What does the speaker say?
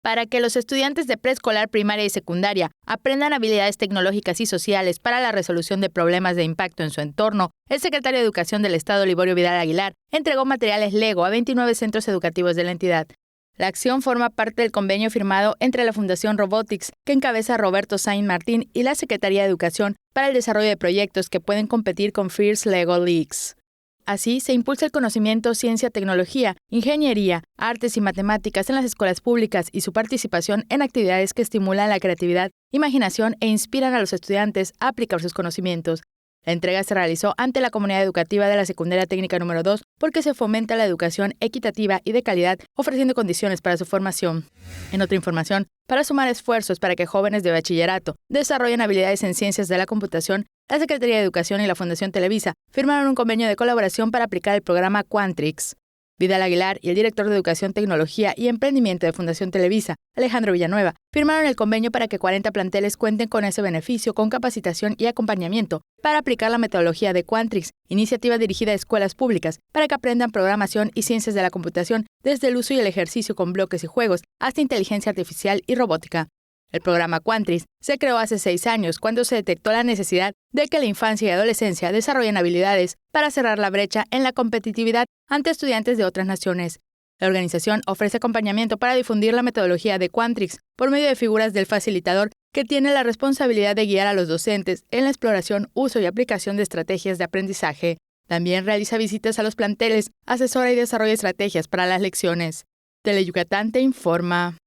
para que los estudiantes de preescolar, primaria y secundaria aprendan habilidades tecnológicas y sociales para la resolución de problemas de impacto en su entorno, el secretario de Educación del Estado, Liborio Vidal Aguilar, entregó materiales Lego a 29 centros educativos de la entidad. La acción forma parte del convenio firmado entre la Fundación Robotics, que encabeza Roberto Sainz Martín, y la Secretaría de Educación para el desarrollo de proyectos que pueden competir con First Lego Leagues. Así, se impulsa el conocimiento, ciencia, tecnología, ingeniería, artes y matemáticas en las escuelas públicas y su participación en actividades que estimulan la creatividad, imaginación e inspiran a los estudiantes a aplicar sus conocimientos. La entrega se realizó ante la comunidad educativa de la Secundaria Técnica número 2 porque se fomenta la educación equitativa y de calidad, ofreciendo condiciones para su formación. En otra información, para sumar esfuerzos para que jóvenes de bachillerato desarrollen habilidades en ciencias de la computación, la Secretaría de Educación y la Fundación Televisa firmaron un convenio de colaboración para aplicar el programa Quantrix. Vidal Aguilar y el director de Educación, Tecnología y Emprendimiento de Fundación Televisa, Alejandro Villanueva, firmaron el convenio para que 40 planteles cuenten con ese beneficio con capacitación y acompañamiento para aplicar la metodología de Quantrix, iniciativa dirigida a escuelas públicas para que aprendan programación y ciencias de la computación desde el uso y el ejercicio con bloques y juegos hasta inteligencia artificial y robótica. El programa Quantrix se creó hace 6 años cuando se detectó la necesidad de que la infancia y adolescencia desarrollen habilidades para cerrar la brecha en la competitividad ante estudiantes de otras naciones. La organización ofrece acompañamiento para difundir la metodología de Quantrix por medio de figuras del facilitador que tiene la responsabilidad de guiar a los docentes en la exploración, uso y aplicación de estrategias de aprendizaje. También realiza visitas a los planteles, asesora y desarrolla estrategias para las lecciones. Teleyucatán te informa.